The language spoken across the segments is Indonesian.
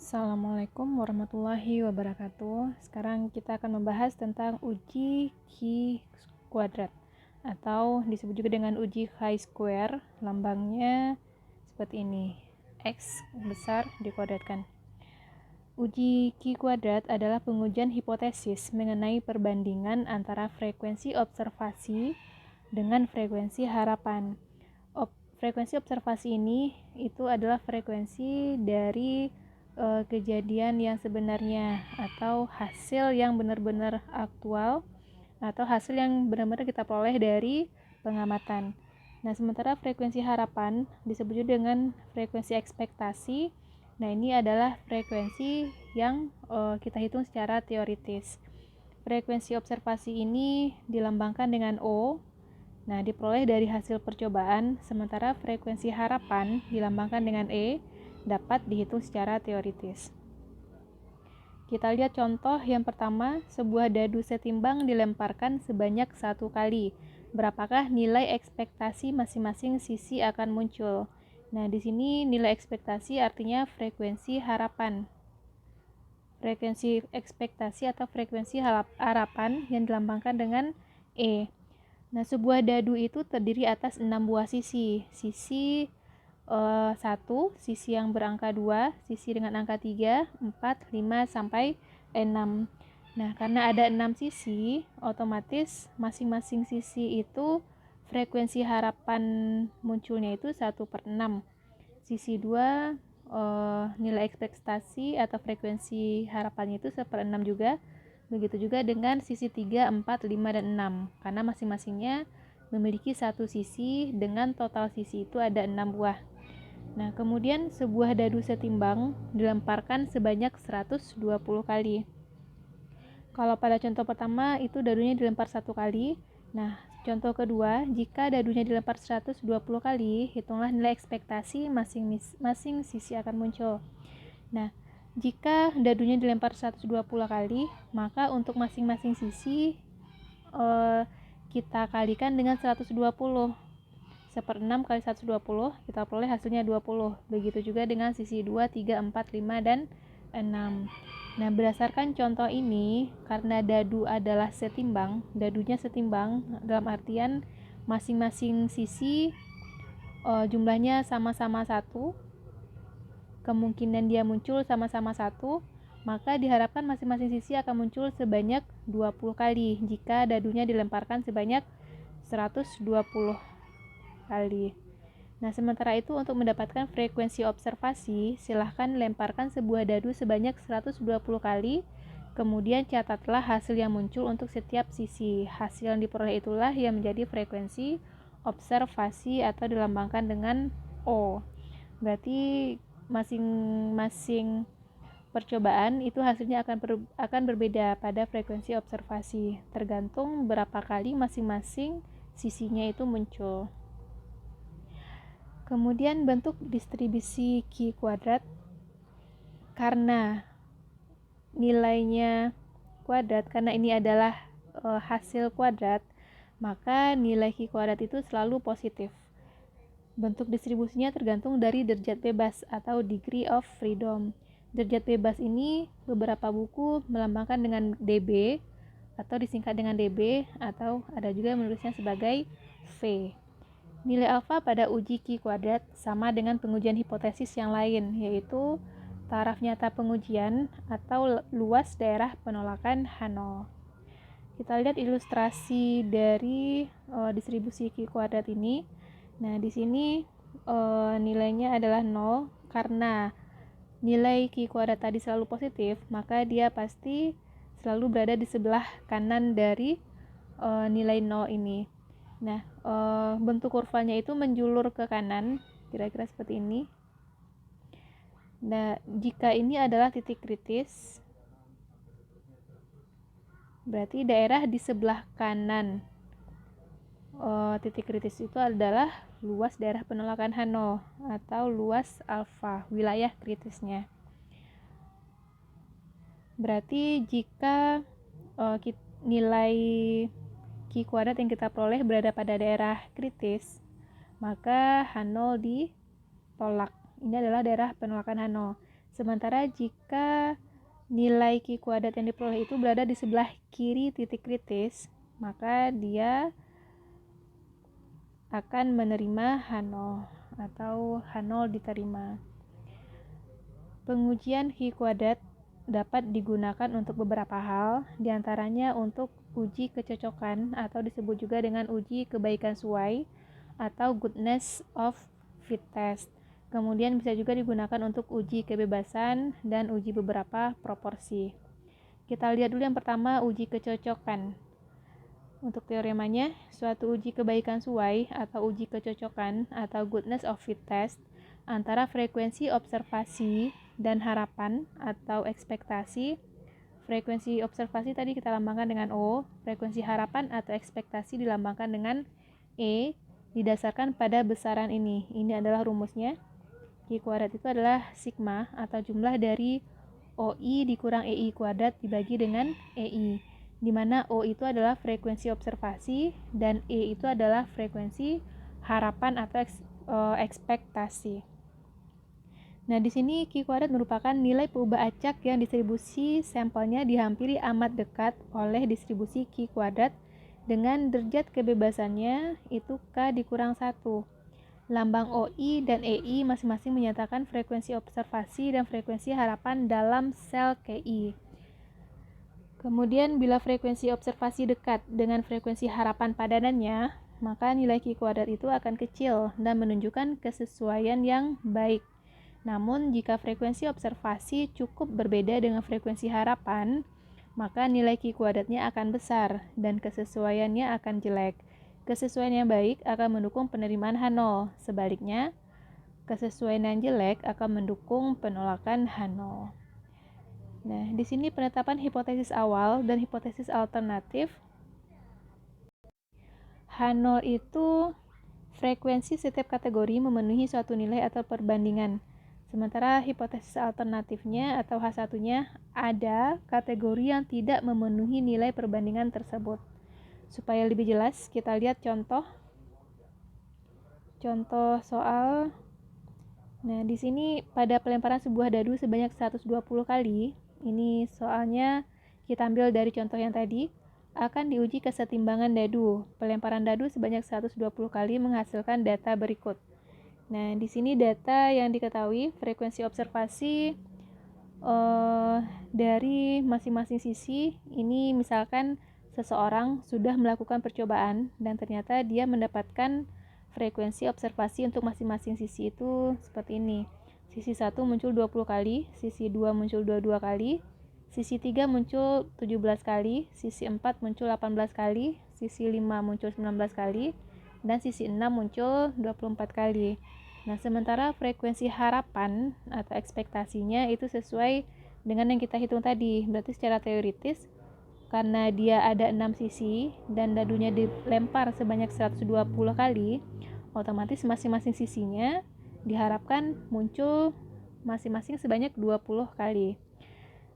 Assalamualaikum warahmatullahi wabarakatuh. Sekarang kita akan membahas tentang uji Q² atau disebut juga dengan uji chi-square. Lambangnya seperti ini, X besar dikuadratkan. Uji Q² adalah pengujian hipotesis mengenai perbandingan antara frekuensi observasi dengan frekuensi harapan. Frekuensi observasi ini itu adalah frekuensi dari kejadian yang sebenarnya atau hasil yang benar-benar aktual atau hasil yang benar-benar kita peroleh dari pengamatan. Nah, sementara frekuensi harapan disebut juga dengan frekuensi ekspektasi. Nah, ini adalah frekuensi yang kita hitung secara teoritis. Frekuensi observasi ini dilambangkan dengan O. Nah, diperoleh dari hasil percobaan, sementara frekuensi harapan dilambangkan dengan E, dapat dihitung secara teoritis. Kita lihat contoh yang pertama, sebuah dadu setimbang dilemparkan sebanyak 1 kali. Berapakah nilai ekspektasi masing-masing sisi akan muncul? Nah, di sini nilai ekspektasi artinya frekuensi harapan. Frekuensi ekspektasi atau frekuensi harapan yang dilambangkan dengan E. Nah, sebuah dadu itu terdiri atas 6 buah sisi. Sisi 1, sisi yang berangka 2, sisi dengan angka 3, 4, 5, sampai 6. Nah, karena ada 6 sisi, otomatis masing-masing sisi itu frekuensi harapan munculnya itu 1/6. Sisi 2, nilai ekspektasi atau frekuensi harapannya itu 1/6 juga. Begitu juga dengan sisi 3, 4, 5, dan 6, karena masing-masingnya memiliki satu sisi dengan total sisi itu ada 6 buah. Nah, kemudian sebuah dadu setimbang dilemparkan sebanyak 120 kali. Kalau pada contoh pertama itu dadunya dilempar 1 kali. Nah, contoh kedua, jika dadunya dilempar 120 kali, hitunglah nilai ekspektasi masing-masing sisi akan muncul. Nah, jika dadunya dilempar 120 kali, maka untuk masing-masing sisi kita kalikan dengan 120. 1/6 kali 120, kita peroleh hasilnya 20. Begitu juga dengan sisi 2, 3, 4, 5, dan 6. Nah, berdasarkan contoh ini, karena dadu adalah setimbang, dadunya setimbang dalam artian masing-masing sisi jumlahnya sama-sama 1, kemungkinan dia muncul sama-sama 1, maka diharapkan masing-masing sisi akan muncul sebanyak 20 kali jika dadunya dilemparkan sebanyak 120 kali. Nah, sementara itu untuk mendapatkan frekuensi observasi, silahkan lemparkan sebuah dadu sebanyak 120 kali, kemudian catatlah hasil yang muncul untuk setiap sisi. Hasil yang diperoleh itulah yang menjadi frekuensi observasi atau dilambangkan dengan O. Berarti masing-masing percobaan itu hasilnya akan berbeda pada frekuensi observasi, tergantung berapa kali masing-masing sisinya itu muncul. Kemudian bentuk distribusi Q², karena nilainya kuadrat, karena ini adalah hasil kuadrat, maka nilai Q² itu selalu positif. Bentuk distribusinya tergantung dari derajat bebas atau degree of freedom. Derajat bebas ini beberapa buku melambangkan dengan dB atau disingkat dengan dB, atau ada juga yang menulisnya sebagai V. Nilai alfa pada uji Q² sama dengan pengujian hipotesis yang lain, yaitu taraf nyata pengujian atau luas daerah penolakan H0. Kita lihat ilustrasi dari distribusi Q² ini. Nah, di sini nilainya adalah 0. Karena nilai Q² tadi selalu positif, maka dia pasti selalu berada di sebelah kanan dari nilai 0 ini. Nah, bentuk kurvanya itu menjulur ke kanan, kira-kira seperti ini. Nah, jika ini adalah titik kritis, berarti daerah di sebelah kanan titik kritis itu adalah luas daerah penolakan H0 atau luas alfa, wilayah kritisnya. Berarti jika nilai Q² yang kita peroleh berada pada daerah kritis, maka H0 ditolak. Ini adalah daerah penolakan H0. Sementara jika nilai Q kuadrat yang diperoleh itu berada di sebelah kiri titik kritis, maka dia akan menerima H0 atau H0 diterima. Pengujian Q kuadrat dapat digunakan untuk beberapa hal, diantaranya untuk uji kecocokan atau disebut juga dengan uji kebaikan suai atau goodness of fit test. Kemudian bisa juga digunakan untuk uji kebebasan dan uji beberapa proporsi. Kita lihat dulu yang pertama, uji kecocokan. Untuk teoremanya, suatu uji kebaikan suai atau uji kecocokan atau goodness of fit test antara frekuensi observasi dan harapan atau ekspektasi. Frekuensi observasi tadi kita lambangkan dengan O, frekuensi harapan atau ekspektasi dilambangkan dengan E, didasarkan pada besaran ini. Ini adalah rumusnya. Q kuadrat itu adalah sigma atau jumlah dari OI dikurang EI kuadrat dibagi dengan EI, di mana O itu adalah frekuensi observasi dan E itu adalah frekuensi harapan atau ekspektasi. Nah, di sini Q kuadrat merupakan nilai peubah acak yang distribusi sampelnya dihampiri amat dekat oleh distribusi Q kuadrat dengan derajat kebebasannya itu K dikurang 1. Lambang OI dan EI masing-masing menyatakan frekuensi observasi dan frekuensi harapan dalam sel KI. Kemudian bila frekuensi observasi dekat dengan frekuensi harapan padanannya, maka nilai Q kuadrat itu akan kecil dan menunjukkan kesesuaian yang baik. Namun jika frekuensi observasi cukup berbeda dengan frekuensi harapan, maka nilai Q kuadratnya akan besar dan kesesuaiannya akan jelek. Kesesuaian yang baik akan mendukung penerimaan H0. Sebaliknya, kesesuaian yang jelek akan mendukung penolakan H0. Nah, di sini penetapan hipotesis awal dan hipotesis alternatif. H0 itu frekuensi setiap kategori memenuhi suatu nilai atau perbandingan. Sementara hipotesis alternatifnya atau H1-nya ada kategori yang tidak memenuhi nilai perbandingan tersebut. Supaya lebih jelas, kita lihat contoh soal. Nah, di sini pada pelemparan sebuah dadu sebanyak 120 kali, ini soalnya kita ambil dari contoh yang tadi, akan diuji kesetimbangan dadu. Pelemparan dadu sebanyak 120 kali menghasilkan data berikut. Nah, di sini data yang diketahui, frekuensi observasi dari masing-masing sisi. Ini misalkan seseorang sudah melakukan percobaan dan ternyata dia mendapatkan frekuensi observasi untuk masing-masing sisi itu seperti ini. Sisi 1 muncul 20 kali, sisi 2 muncul 22 kali, sisi 3 muncul 17 kali, sisi 4 muncul 18 kali, sisi 5 muncul 19 kali, dan sisi 6 muncul 24 kali. Nah, sementara frekuensi harapan atau ekspektasinya itu sesuai dengan yang kita hitung tadi. Berarti secara teoritis, karena dia ada 6 sisi dan dadunya dilempar sebanyak 120 kali, otomatis masing-masing sisinya diharapkan muncul masing-masing sebanyak 20 kali.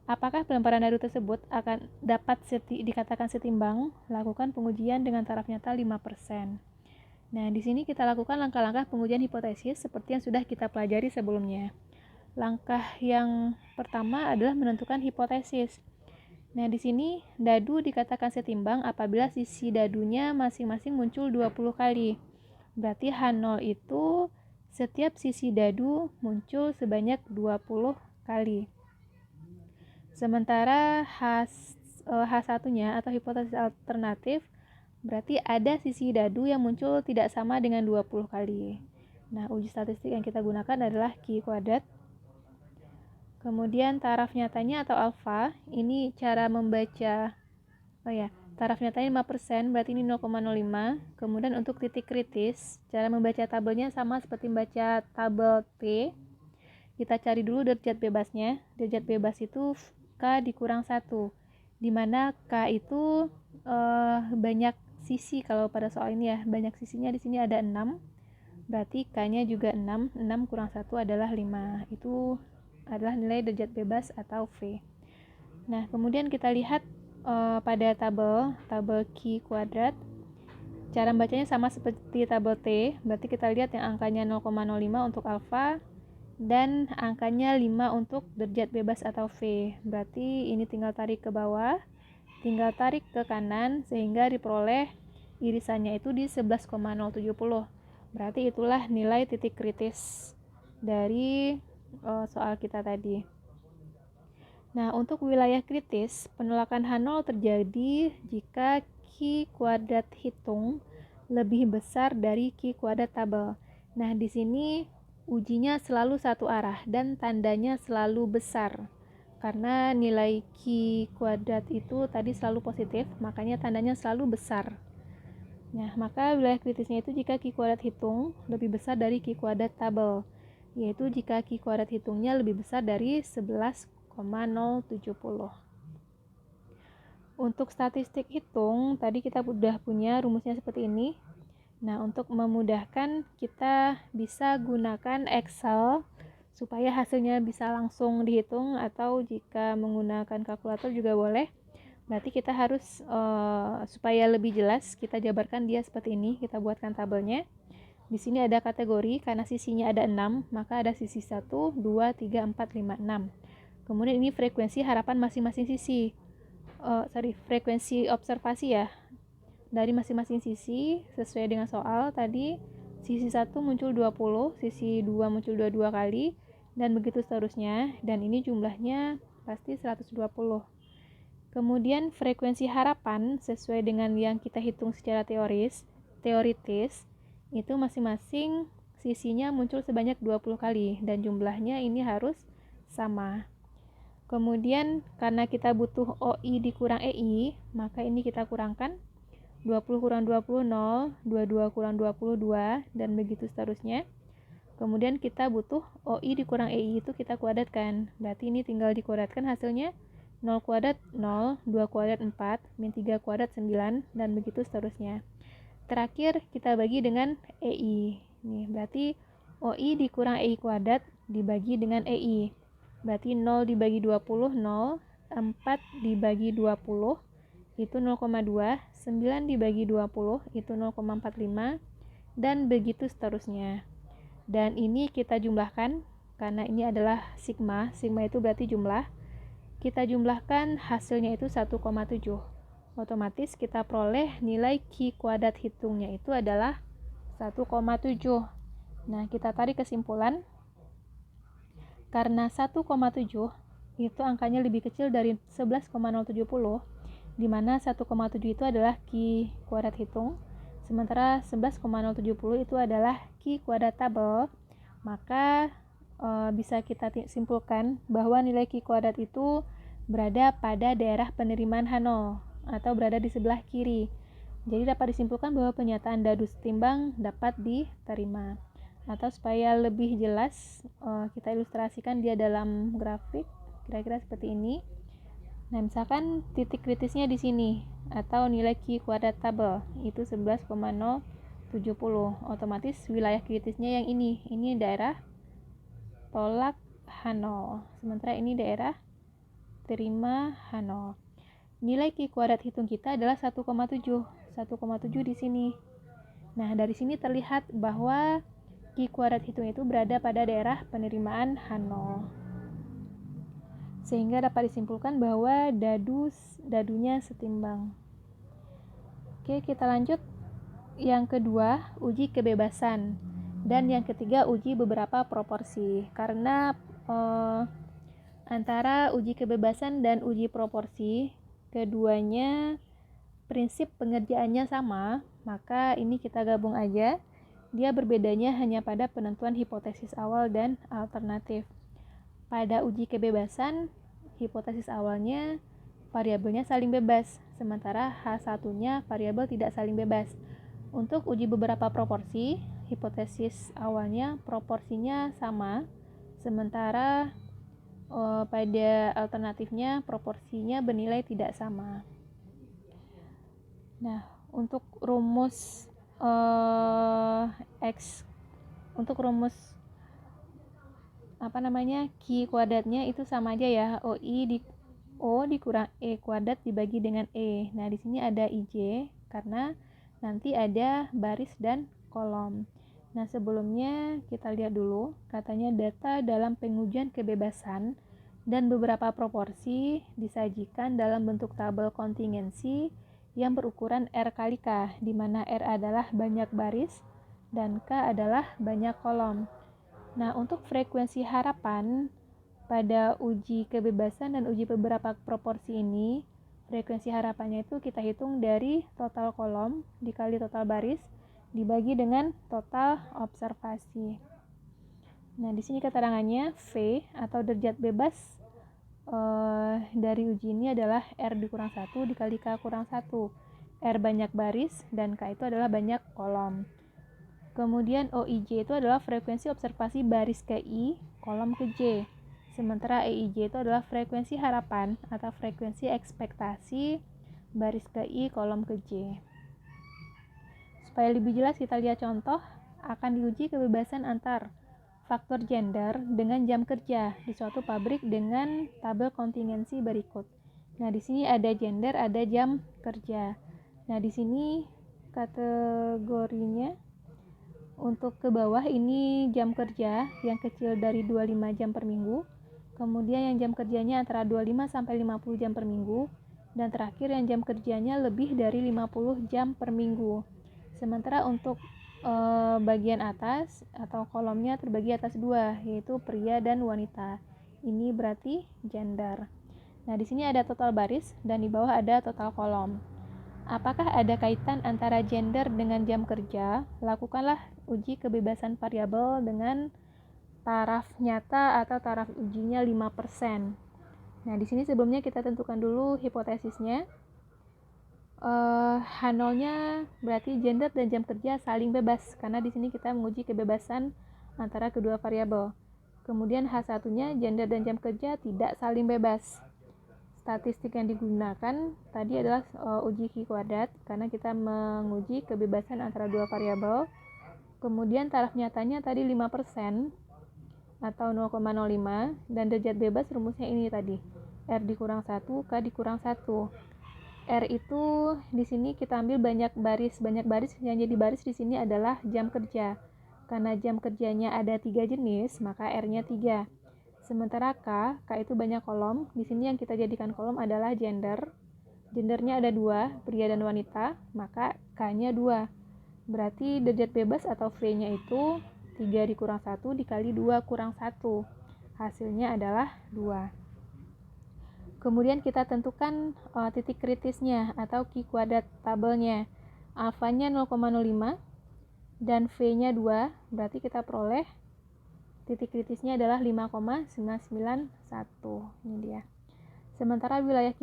Apakah pelemparan dadu tersebut akan dapat dikatakan setimbang? Lakukan pengujian dengan taraf nyata 5%. Nah, di sini kita lakukan langkah-langkah pengujian hipotesis seperti yang sudah kita pelajari sebelumnya. Langkah yang pertama adalah menentukan hipotesis. Nah, di sini dadu dikatakan setimbang apabila sisi dadunya masing-masing muncul 20 kali. Berarti H0 itu setiap sisi dadu muncul sebanyak 20 kali. Sementara H1-nya atau hipotesis alternatif berarti ada sisi dadu yang muncul tidak sama dengan 20 kali. Nah, uji statistik yang kita gunakan adalah Q kuadrat. Kemudian taraf nyatanya atau alfa, ini cara membaca, taraf nyatanya 5%, berarti ini 0,05. Kemudian untuk titik kritis, cara membaca tabelnya sama seperti membaca tabel T. Kita cari dulu derajat bebasnya. Derajat bebas itu K dikurang 1, di mana K itu banyak sisi. Kalau pada soal ini ya, banyak sisinya di sini ada 6. Berarti K-nya juga 6. 6 kurang 1 adalah 5. Itu adalah nilai derajat bebas atau V. Nah, kemudian kita lihat pada tabel Q kuadrat. Cara membacanya sama seperti tabel T. Berarti kita lihat yang angkanya 0,05 untuk alfa, dan angkanya 5 untuk derajat bebas atau V. Berarti ini tinggal tarik ke bawah, tinggal tarik ke kanan sehingga diperoleh irisannya itu di 11,070. Berarti itulah nilai titik kritis dari soal kita tadi. Nah, untuk wilayah kritis, penolakan H0 terjadi jika Q kuadrat hitung lebih besar dari Q kuadrat tabel. Nah, di sini ujinya selalu satu arah dan tandanya selalu besar. Karena nilai Q kuadrat itu tadi selalu positif, makanya tandanya selalu besar. Nah, maka wilayah kritisnya itu jika Q kuadrat hitung lebih besar dari Q kuadrat tabel, yaitu jika Q kuadrat hitungnya lebih besar dari 11,070. Untuk statistik hitung, tadi kita sudah punya rumusnya seperti ini. Nah, untuk memudahkan, kita bisa gunakan Excel supaya hasilnya bisa langsung dihitung, atau jika menggunakan kalkulator juga boleh. Berarti kita harus, supaya lebih jelas, kita jabarkan dia seperti ini, kita buatkan tabelnya. Di sini ada kategori, karena sisinya ada 6, maka ada sisi 1, 2, 3, 4, 5, 6. Kemudian ini frekuensi harapan masing-masing sisi. Frekuensi observasi ya, dari masing-masing sisi sesuai dengan soal tadi. Sisi 1 muncul 20, sisi 2 muncul 22 kali, dan begitu seterusnya, dan ini jumlahnya pasti 120. Kemudian frekuensi harapan sesuai dengan yang kita hitung secara teoritis, itu masing-masing sisinya muncul sebanyak 20 kali, dan jumlahnya ini harus sama. Kemudian karena kita butuh OI dikurang EI, maka ini kita kurangkan. 20 kurang 20, 0, 22 kurang 22, dan begitu seterusnya. Kemudian kita butuh OI dikurang EI itu kita kuadratkan. Berarti ini tinggal dikuadratkan hasilnya 0 kuadrat 0, 2 kuadrat 4, min 3 kuadrat 9, dan begitu seterusnya. Terakhir kita bagi dengan EI. Nih, berarti OI dikurang EI kuadrat dibagi dengan EI. Berarti 0 dibagi 20, 0, 4 dibagi 20, itu 0,2, 9 dibagi 20 itu 0,45, dan begitu seterusnya. Dan ini kita jumlahkan karena ini adalah sigma itu berarti jumlah. Kita jumlahkan hasilnya itu 1,7. Otomatis kita peroleh nilai Q kuadrat hitungnya itu adalah 1,7. Nah, kita tarik kesimpulan. Karena 1,7 itu angkanya lebih kecil dari 11,070, di mana 1,7 itu adalah Q kuadrat hitung, sementara 11,070 itu adalah Q kuadrat tabel, maka bisa kita simpulkan bahwa nilai Q kuadrat itu berada pada daerah penerimaan H0 atau berada di sebelah kiri. Jadi dapat disimpulkan bahwa pernyataan dadu setimbang dapat diterima. Atau supaya lebih jelas, kita ilustrasikan dia dalam grafik kira-kira seperti ini. Nah, misalkan titik kritisnya di sini atau nilai Q kuadrat tabel itu 11,070. Otomatis wilayah kritisnya yang ini daerah tolak H0. Sementara ini daerah terima H0. Nilai Q kuadrat hitung kita adalah 1,7. 1,7 di sini. Nah, dari sini terlihat bahwa Q kuadrat hitung itu berada pada daerah penerimaan H0. Sehingga dapat disimpulkan bahwa dadunya setimbang. Oke, kita lanjut. Yang kedua, uji kebebasan. Dan yang ketiga, uji beberapa proporsi. Karena antara uji kebebasan dan uji proporsi, keduanya prinsip pengerjaannya sama, maka ini kita gabung aja. Dia berbedanya hanya pada penentuan hipotesis awal dan alternatif. Pada uji kebebasan, hipotesis awalnya variabelnya saling bebas, sementara H1-nya variabel tidak saling bebas. Untuk uji beberapa proporsi, hipotesis awalnya proporsinya sama, sementara pada alternatifnya proporsinya bernilai tidak sama. Nah, untuk rumus Q kuadratnya itu sama aja ya, O dikurang E kuadrat dibagi dengan E. Nah, di sini ada IJ karena nanti ada baris dan kolom. Nah, sebelumnya kita lihat dulu, katanya data dalam pengujian kebebasan dan beberapa proporsi disajikan dalam bentuk tabel kontingensi yang berukuran R kali K, di mana R adalah banyak baris dan K adalah banyak kolom. Nah, untuk frekuensi harapan pada uji kebebasan dan uji beberapa proporsi ini, frekuensi harapannya itu kita hitung dari total kolom dikali total baris dibagi dengan total observasi. Nah, di sini keterangannya V atau derajat bebas dari uji ini adalah R dikurang 1 dikali K kurang 1. R banyak baris dan K itu adalah banyak kolom. Kemudian OIJ itu adalah frekuensi observasi baris ke I, kolom ke J. Sementara EIJ itu adalah frekuensi harapan atau frekuensi ekspektasi baris ke I, kolom ke J. Supaya lebih jelas kita lihat contoh, akan diuji kebebasan antar faktor gender dengan jam kerja di suatu pabrik dengan tabel kontingensi berikut. Nah, di sini ada gender, ada jam kerja. Nah, di sini kategorinya untuk ke bawah ini jam kerja yang kecil dari 25 jam per minggu. Kemudian yang jam kerjanya antara 25 sampai 50 jam per minggu, dan terakhir yang jam kerjanya lebih dari 50 jam per minggu. Sementara untuk bagian atas atau kolomnya terbagi atas dua, yaitu pria dan wanita. Ini berarti gender. Nah, di sini ada total baris dan di bawah ada total kolom. Apakah ada kaitan antara gender dengan jam kerja? Lakukanlah uji kebebasan variabel dengan taraf nyata atau taraf ujinya 5%. Nah, di sini sebelumnya kita tentukan dulu hipotesisnya. H0-nya berarti gender dan jam kerja saling bebas, karena di sini kita menguji kebebasan antara kedua variabel. Kemudian H1-nya gender dan jam kerja tidak saling bebas. Statistik yang digunakan tadi adalah uji Q kuadrat, karena kita menguji kebebasan antara dua variabel. Kemudian taraf nyatanya tadi 5% atau 0,05, dan derajat bebas rumusnya ini tadi, R dikurang 1, K dikurang 1. R itu di sini kita ambil banyak baris yang jadi baris di sini adalah jam kerja. Karena jam kerjanya ada 3 jenis, maka R-nya 3. Sementara K itu banyak kolom. Di sini yang kita jadikan kolom adalah gender. Gendernya ada 2, pria dan wanita, maka K-nya 2. Berarti derajat bebas atau V-nya itu 3 dikurang 1 dikali 2 kurang 1. Hasilnya adalah 2. Kemudian kita tentukan titik kritisnya atau Q kuadrat tabelnya. Alfanya 0,05 dan V-nya 2, berarti kita peroleh titik kritisnya adalah 5,991. Ini dia. Sementara wilayah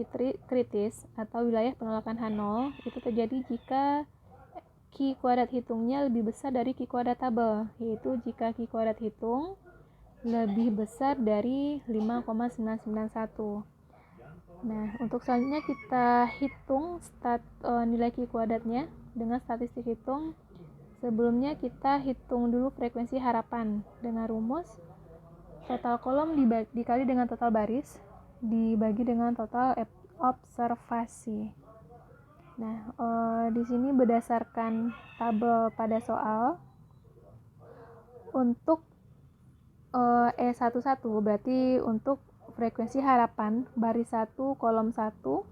kritis atau wilayah penolakan H0 itu terjadi jika Q kuadrat hitungnya lebih besar dari Q kuadrat tabel, yaitu jika Q kuadrat hitung lebih besar dari 5,991. Nah, untuk selanjutnya kita hitung nilai Q kuadratnya dengan statistik hitung. Sebelumnya kita hitung dulu frekuensi harapan dengan rumus total kolom dikali dengan total baris dibagi dengan total observasi. Nah, di sini berdasarkan tabel pada soal untuk E11 berarti untuk frekuensi harapan baris 1 kolom 1,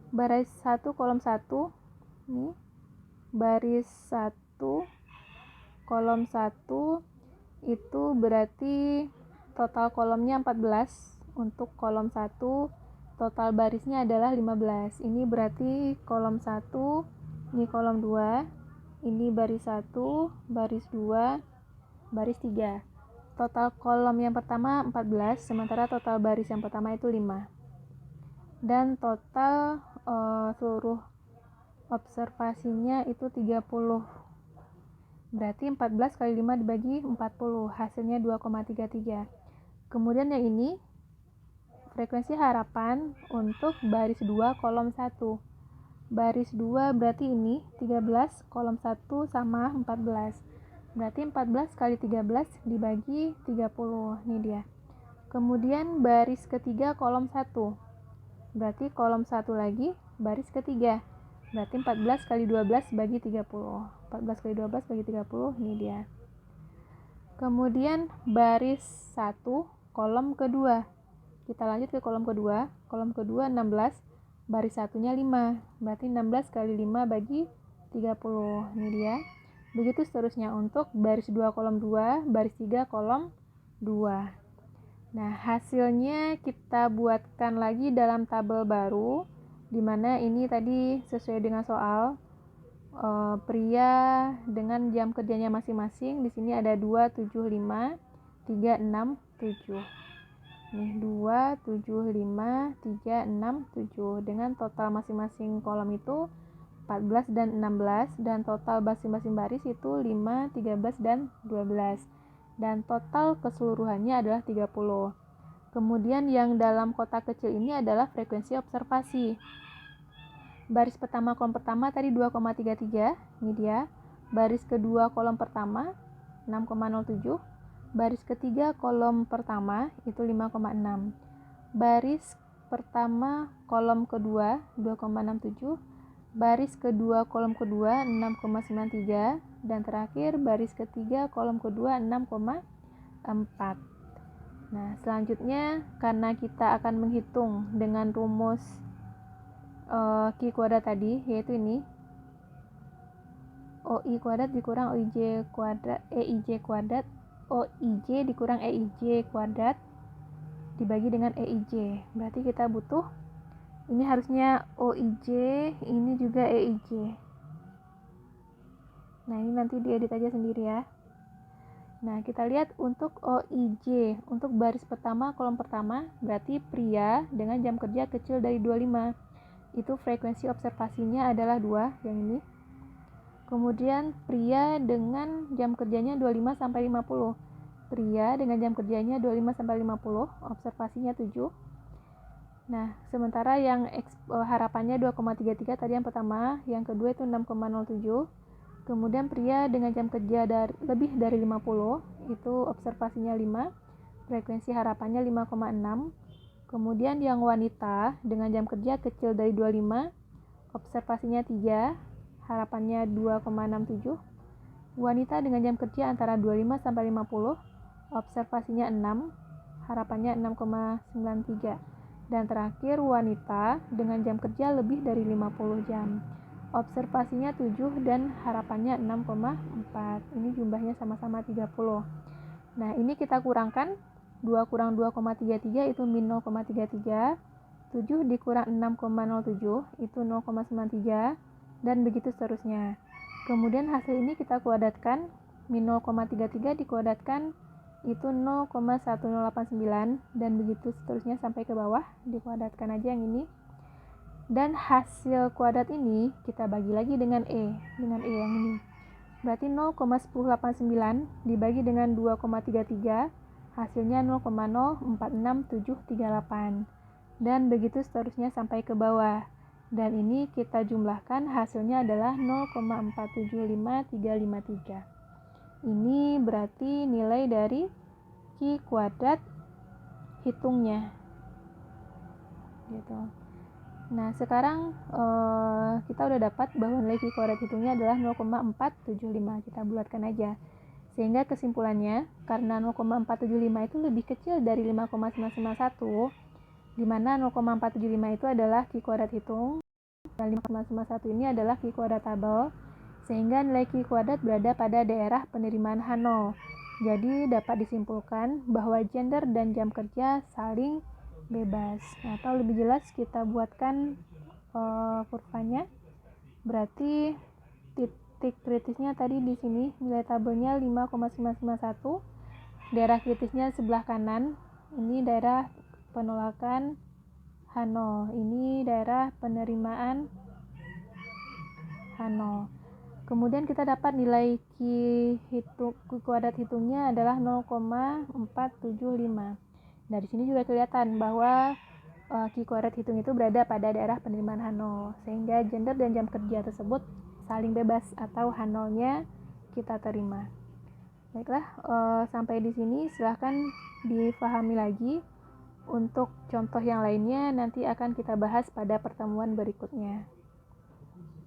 baris 1 kolom 1 ini, baris 1 kolom 1 itu berarti total kolomnya 14, untuk kolom 1 total barisnya adalah 15. Ini berarti kolom 1, ini kolom 2, ini baris 1, baris 2, baris 3. Total kolom yang pertama 14, sementara total baris yang pertama itu 5. Dan total seluruh observasinya itu 30. Berarti 14 kali 5 dibagi 40, hasilnya 2,33. Kemudian yang ini frekuensi harapan untuk baris 2 kolom 1. Baris 2 berarti ini 13, kolom 1 sama 14. Berarti 14 kali 13 dibagi 30. Ini dia. Kemudian baris ketiga kolom 1. Berarti kolom 1 lagi, baris ketiga. Berarti 14 kali 12 bagi 30. 14 kali 12 bagi 30, ini dia. Kemudian baris 1, kolom kedua. Kita lanjut ke kolom kedua. Kolom kedua 16, baris satunya 5. Berarti 16 kali 5 bagi 30. Ini dia. Begitu seterusnya untuk baris 2 kolom 2, baris 3 kolom 2. Nah, hasilnya kita buatkan lagi dalam tabel baru, dimana ini tadi sesuai dengan soal. Pria dengan jam kerjanya masing-masing. Di sini ada 2, 7, 5, 3, 6, 7. Nih 2, 7, 5, 3, 6, 7. Dengan total masing-masing kolom itu 14 dan 16, dan total masing-masing baris itu 5, 13, dan 12. Dan total keseluruhannya adalah 30. Kemudian yang dalam kotak kecil ini adalah frekuensi observasi. Baris pertama kolom pertama tadi 2,33, ini dia. Baris kedua kolom pertama 6,07. Baris ketiga kolom pertama itu 5,6. Baris pertama kolom kedua 2,67. Baris kedua kolom kedua 6,93. Dan terakhir baris ketiga kolom kedua 6,4. Nah, selanjutnya karena kita akan menghitung dengan rumus Q kuadrat tadi, yaitu ini OI kuadrat dikurang OIJ kuadrat EIJ kuadrat, OIJ dikurang EIJ kuadrat dibagi dengan EIJ. Berarti kita butuh, ini harusnya OIJ, ini juga EIJ. Nah, ini nanti diedit aja sendiri ya. Nah, kita lihat untuk OIJ, untuk baris pertama kolom pertama, berarti pria dengan jam kerja kecil dari 25. Itu frekuensi observasinya adalah 2, yang ini. Kemudian pria dengan jam kerjanya 25 sampai 50. Pria dengan jam kerjanya 25 sampai 50, observasinya 7. Nah, sementara yang harapannya 2,33 tadi yang pertama, yang kedua itu 6,07. Kemudian pria dengan jam kerja lebih dari 50, itu observasinya 5, frekuensi harapannya 5,6. Kemudian yang wanita dengan jam kerja kecil dari 25, observasinya 3, harapannya 2,67. Wanita dengan jam kerja antara 25 sampai 50, observasinya 6, harapannya 6,93. Dan terakhir wanita dengan jam kerja lebih dari 50 jam, observasinya 7 dan harapannya 6,4. Ini jumlahnya sama-sama 30. Nah, ini kita kurangkan. 2 kurang 2,33 itu min 0,33. 7 dikurang 6,07 itu 0,93, dan begitu seterusnya. Kemudian hasil ini kita kuadratkan. Min 0,33 dikuadratkan itu 0,1089, dan begitu seterusnya sampai ke bawah, dikuadratkan aja yang ini. Dan hasil kuadrat ini kita bagi lagi dengan E yang ini. Berarti 0,1089 dibagi dengan 2,33, hasilnya 0,046738. Dan begitu seterusnya sampai ke bawah. Dan ini kita jumlahkan, hasilnya adalah 0,475353. Ini berarti nilai dari Q kuadrat hitungnya. Gitu. Nah, sekarang kita udah dapat bahwa nilai Q kuadrat hitungnya adalah 0,475. Kita bulatkan aja. Sehingga kesimpulannya, karena 0,475 itu lebih kecil dari 5,991, di mana 0,475 itu adalah Q kuadrat hitung, dan 5,991 ini adalah Q kuadrat tabel, sehingga nilai Q kuadrat berada pada daerah penerimaan H0. Jadi dapat disimpulkan bahwa gender dan jam kerja saling bebas. Atau lebih jelas kita buatkan kurvanya. Berarti titik kritisnya tadi di sini, nilai tabelnya 5,991. Daerah kritisnya sebelah kanan, ini daerah penolakan H0, ini daerah penerimaan H0. Kemudian kita dapat nilai Q kuadrat hitungnya adalah 0,475. Dari sini juga kelihatan bahwa Q kuadrat hitung itu berada pada daerah penerimaan H0, sehingga gender dan jam kerja tersebut saling bebas atau H0-nya kita terima. Baiklah, sampai di sini silahkan difahami lagi. Untuk contoh yang lainnya nanti akan kita bahas pada pertemuan berikutnya.